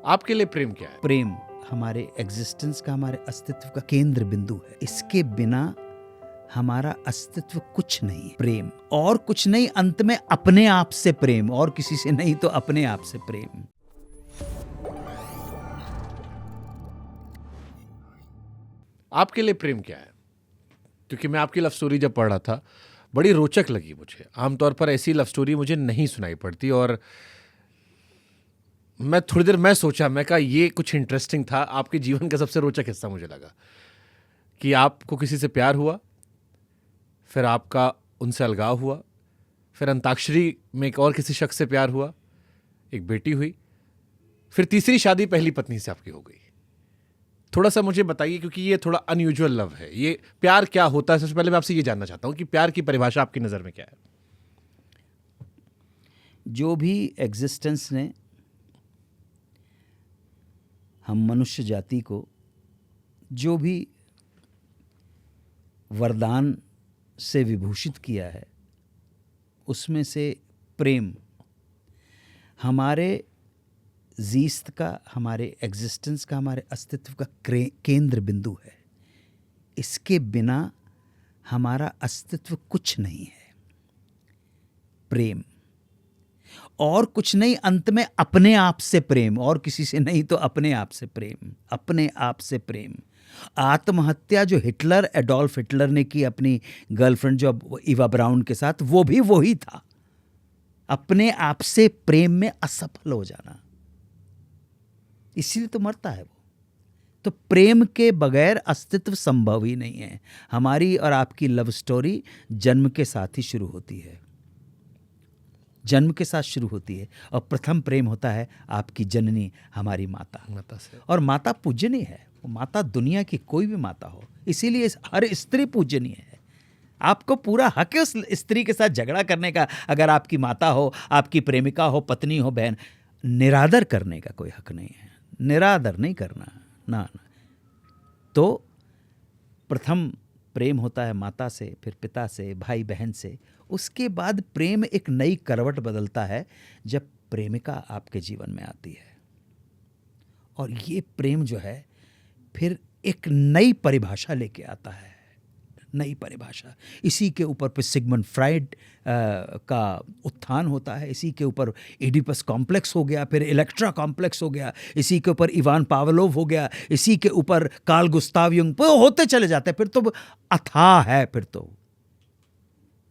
आपके लिए प्रेम क्या है? प्रेम हमारे एग्जिस्टेंस का, हमारे अस्तित्व का केंद्र बिंदु है। इसके बिना हमारा अस्तित्व कुछ नहीं है। प्रेम और कुछ नहीं, अंत में अपने आप से प्रेम, और किसी से नहीं तो अपने आप से प्रेम। आपके लिए प्रेम क्या है? क्योंकि मैं आपकी लव स्टोरी जब पढ़ रहा था बड़ी रोचक लगी मुझे। आमतौर पर ऐसी लव स्टोरी मुझे नहीं सुनाई पड़ती, और मैं थोड़ी देर मैं सोचा, मैं कहा ये कुछ इंटरेस्टिंग था। आपके जीवन का सबसे रोचक हिस्सा मुझे लगा कि आपको किसी से प्यार हुआ, फिर आपका उनसे अलगाव हुआ, फिर अंताक्षरी में एक और किसी शख्स से प्यार हुआ, एक बेटी हुई, फिर तीसरी शादी पहली पत्नी से आपकी हो गई। थोड़ा सा मुझे बताइए, क्योंकि ये थोड़ा अनयूजुअल लव है। ये प्यार क्या होता है? सबसे पहले मैं आपसे ये जानना चाहता हूं कि प्यार की परिभाषा आपकी नज़र में क्या है? जो भी एग्जिस्टेंस ने हम मनुष्य जाति को जो भी वरदान से विभूषित किया है, उसमें से प्रेम हमारे जीस्त का, हमारे एग्जिस्टेंस का, हमारे अस्तित्व का केंद्र बिंदु है। इसके बिना हमारा अस्तित्व कुछ नहीं है। प्रेम और कुछ नहीं, अंत में अपने आप से प्रेम, और किसी से नहीं तो अपने आप से प्रेम। अपने आप से प्रेम। आत्महत्या जो एडोल्फ हिटलर ने की अपनी गर्लफ्रेंड जो इवा ब्राउन के साथ, वो भी वही था, अपने आप से प्रेम में असफल हो जाना। इसीलिए तो मरता है वो। तो प्रेम के बगैर अस्तित्व संभव ही नहीं है। हमारी और आपकी लव स्टोरी जन्म के साथ ही शुरू होती है। जन्म के साथ शुरू होती है, और प्रथम प्रेम होता है आपकी जननी, हमारी माता से। और माता पूजनीय है। माता दुनिया की कोई भी माता हो, इसीलिए हर स्त्री पूजनीय है। आपको पूरा हक है उस स्त्री के साथ झगड़ा करने का। अगर आपकी माता हो, आपकी प्रेमिका हो, पत्नी हो, बहन, निरादर करने का कोई हक नहीं है। निरादर नहीं करना, ना। तो प्रथम प्रेम होता है माता से, फिर पिता से, भाई बहन से। उसके बाद प्रेम एक नई करवट बदलता है जब प्रेमिका आपके जीवन में आती है, और ये प्रेम जो है फिर एक नई परिभाषा लेके आता है। नई परिभाषा, इसी के ऊपर फिर सिगमंड फ्राइड का उत्थान होता है। इसी के ऊपर एडिपस कॉम्प्लेक्स हो गया, फिर इलेक्ट्रा कॉम्प्लेक्स हो गया, इसी के ऊपर इवान पावलोव हो गया, इसी के ऊपर कार्ल गुस्ताव युंग, होते चले जाते हैं। फिर तो अथाह है, फिर तो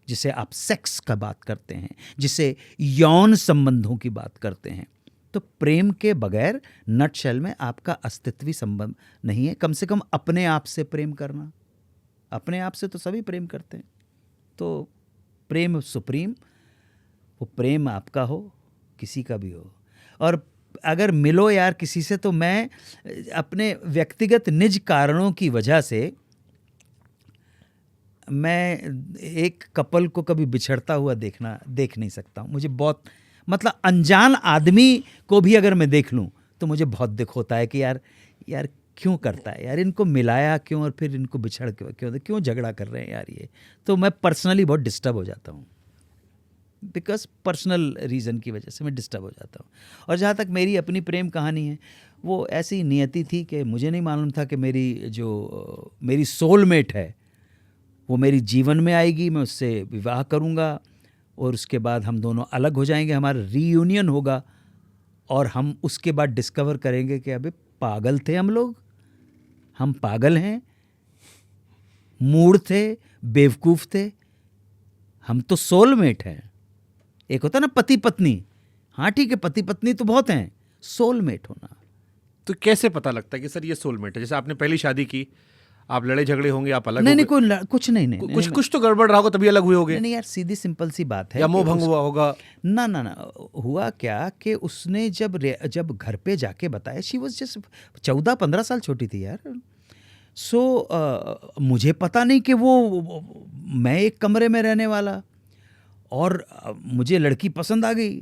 जिसे आप सेक्स का बात करते हैं, जिसे यौन संबंधों की बात करते हैं। तो प्रेम के बगैर नटशेल में आपका अस्तित्व संबंध नहीं है। कम से कम अपने आप से प्रेम करना। अपने आप से तो सभी प्रेम करते हैं। तो प्रेम सुप्रीम, वो प्रेम आपका हो, किसी का भी हो। और अगर मिलो यार किसी से, तो मैं अपने व्यक्तिगत निज कारणों की वजह से मैं एक कपल को कभी बिछड़ता हुआ देख नहीं सकता हूँ। मुझे बहुत, मतलब अनजान आदमी को भी अगर मैं देख लूँ तो मुझे बहुत दुख होता है कि यार क्यों करता है यार, इनको मिलाया क्यों, और फिर इनको बिछड़ क्यों झगड़ा कर रहे हैं यार ये। तो मैं पर्सनली बहुत डिस्टर्ब हो जाता हूँ, बिकॉज पर्सनल रीज़न की वजह से मैं डिस्टर्ब हो जाता हूँ। और जहाँ तक मेरी अपनी प्रेम कहानी है, वो ऐसी नियति थी कि मुझे नहीं मालूम था कि मेरी सोलमेट है वो मेरी जीवन में आएगी, मैं उससे विवाह करूँगा, और उसके बाद हम दोनों अलग हो जाएंगे, हमारा रीयूनियन होगा, और हम उसके बाद डिस्कवर करेंगे कि अबे पागल थे हम पागल हैं, मूड थे, बेवकूफ़ थे, हम तो सोलमेट हैं। एक होता ना पति पत्नी, हाँ ठीक है, पति पत्नी तो बहुत हैं, सोलमेट होना। तो कैसे पता लगता है कि सर ये सोलमेट है? जैसे आपने पहली शादी की, आप लड़े झगड़े होंगे, आप अलग नहीं, कुछ नहीं, कुछ तो गड़बड़ रहा होगा, तभी अलग हुए होगे। नहीं यार, सीधी सिंपल सी बात है, या मोह भंग हुआ होगा। ना, हुआ क्या कि उसने जब घर पे जाके बताया, शी वाज जस्ट 14-15 साल छोटी थी यार। सो मुझे पता नहीं कि वो मैं एक कमरे में रहने वाला, और मुझे लड़की पसंद आ गई।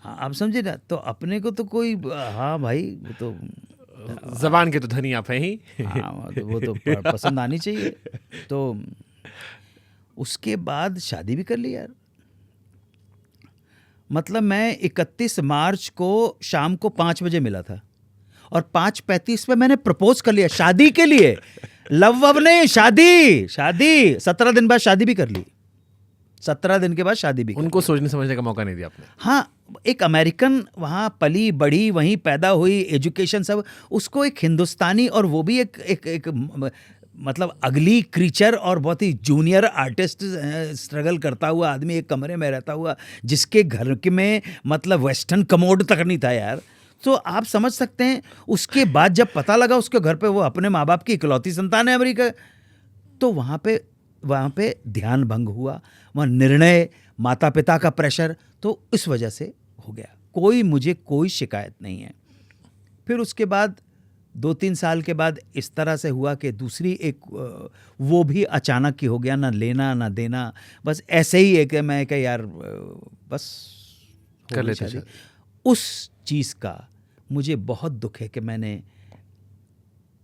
हाँ, आप समझे ना। तो अपने को तो कोई, हाँ भाई, वो तो जबान के तो धनी आप हैं ही। हाँ, वो तो पसंद आनी चाहिए। तो उसके बाद शादी भी कर ली यार। मतलब मैं 31 मार्च को शाम को 5 बजे मिला था और 5:35 पे मैंने प्रपोज कर लिया शादी के लिए। लव वव नहीं, शादी। 17 दिन बाद शादी भी कर ली। 17 दिन के बाद शादी भी कर उनको सोचने समझने का मौका नहीं दिया आपने। हाँ, एक अमेरिकन वहाँ पली बड़ी, वहीं पैदा हुई, एजुकेशन सब, उसको एक हिंदुस्तानी, और वो भी एक मतलब अगली क्रीचर और बहुत ही जूनियर आर्टिस्ट, स्ट्रगल करता हुआ आदमी, एक कमरे में रहता हुआ, जिसके घर के में मतलब वेस्टर्न कमोड तक नहीं था यार। तो आप समझ सकते हैं, उसके बाद जब पता लगा उसके घर पे वो अपने माँ बाप की इकलौती संतान है अमेरिका, तो वहाँ पे ध्यान भंग हुआ, वहाँ निर्णय, माता पिता का प्रेशर, तो इस वजह से हो गया। मुझे कोई शिकायत नहीं है। फिर उसके बाद 2-3 साल के बाद इस तरह से हुआ कि दूसरी एक, वो भी अचानक ही हो गया, ना लेना ना देना, बस ऐसे ही एक मैं कि यार बस कर लेते शादी। उस चीज़ का मुझे बहुत दुख है कि मैंने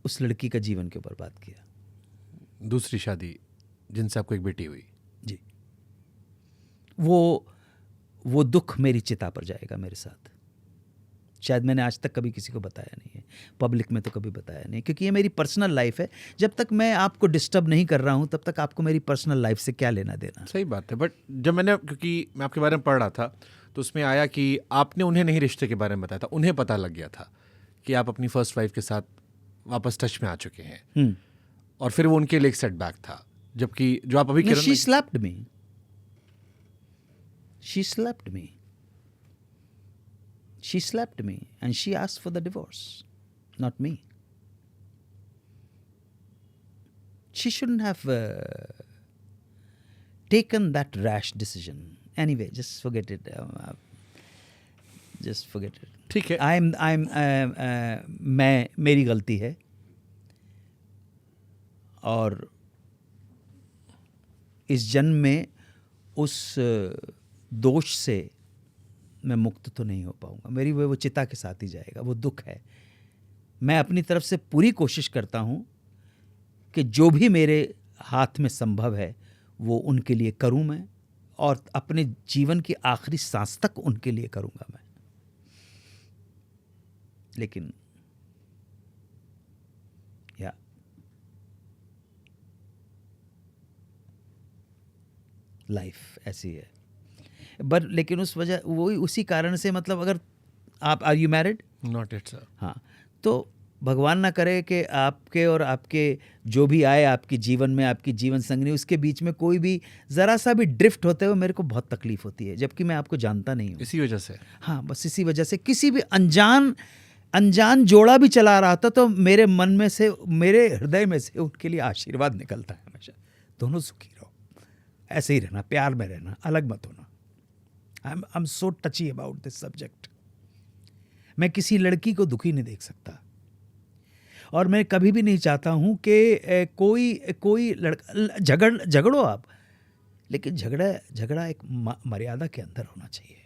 उस लड़की का जीवन क्यों बर्बाद किया। दूसरी शादी जिनसे आपको एक बेटी हुई। जी, वो दुख मेरी चिता पर जाएगा मेरे साथ। शायद मैंने आज तक कभी किसी को बताया नहीं है, पब्लिक में तो कभी बताया नहीं, क्योंकि ये मेरी पर्सनल लाइफ है। जब तक मैं आपको डिस्टर्ब नहीं कर रहा हूँ तब तक आपको मेरी पर्सनल लाइफ से क्या लेना देना। सही बात है, बट जब क्योंकि मैं आपके बारे में पढ़ रहा था तो उसमें आया कि आपने उन्हें नहीं रिश्ते के बारे में बताया था, उन्हें पता लग गया था कि आप अपनी फर्स्ट वाइफ के साथ वापस टच में आ चुके हैं, और फिर वो उनके लिए एक सेटबैक था। जबकि जो आप अभी she slapped me, she slapped me and she asked for the divorce, not me. She shouldn't have taken that rash decision. Anyway, just forget it. Just forget it. ठीक है। मेरी गलती है, और इस जन्म में उस दोष से मैं मुक्त तो नहीं हो पाऊंगा। मेरी वो चिता के साथ ही जाएगा, वो दुख है। मैं अपनी तरफ से पूरी कोशिश करता हूं कि जो भी मेरे हाथ में संभव है वो उनके लिए करूं मैं, और अपने जीवन की आखिरी सांस तक उनके लिए करूंगा मैं। लेकिन लाइफ ऐसी है। बट लेकिन उसी कारण से, मतलब अगर आप, are you married? Not it sir. हाँ, तो भगवान ना करे कि आपके और आपके जो भी आए आपके जीवन में, आपकी जीवन संगनी, उसके बीच में कोई भी ज़रा सा भी ड्रिफ्ट होते हुए मेरे को बहुत तकलीफ होती है, जबकि मैं आपको जानता नहीं हूँ। इसी वजह से? हाँ, बस इसी वजह से। किसी भी अनजान जोड़ा भी चला रहा था तो मेरे मन में से, मेरे हृदय में से उनके लिए आशीर्वाद निकलता है हमेशा, दोनों सुखी रहो, ऐसे ही रहना, प्यार में रहना, अलग मत होना। I am so टची about this subject. मैं किसी लड़की को दुखी नहीं देख सकता, और मैं कभी भी नहीं चाहता हूँ कि कोई लड़का झगड़ो आप, लेकिन झगड़ा एक मर्यादा के अंदर होना चाहिए।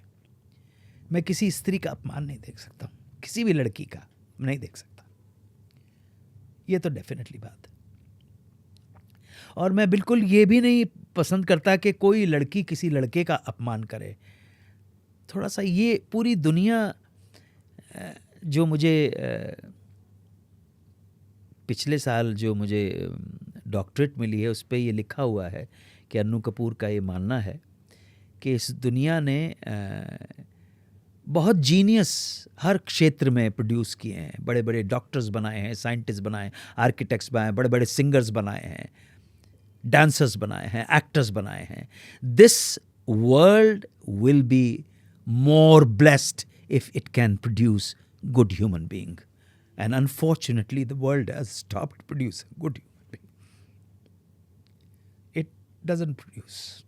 मैं किसी स्त्री का अपमान नहीं देख सकता हूँ, किसी भी लड़की का नहीं देख सकता, ये तो डेफिनेटली बात है। और मैं बिल्कुल ये भी नहीं पसंद करता कि कोई लड़की किसी लड़के का अपमान करे। थोड़ा सा ये पूरी दुनिया, जो मुझे पिछले साल जो मुझे डॉक्टरेट मिली है, उस पर ये लिखा हुआ है कि अन्नू कपूर का ये मानना है कि इस दुनिया ने बहुत जीनियस हर क्षेत्र में प्रोड्यूस किए हैं। बड़े बड़े डॉक्टर्स बनाए हैं, साइंटिस्ट बनाए, आर्किटेक्ट्स बनाए, बड़े बड़े सिंगर्स बनाए हैं, डांसर्स बनाए हैं, एक्टर्स बनाए हैं। This world will be more blessed if it can produce good human being, and unfortunately the world has stopped producing good human being. It doesn't produce.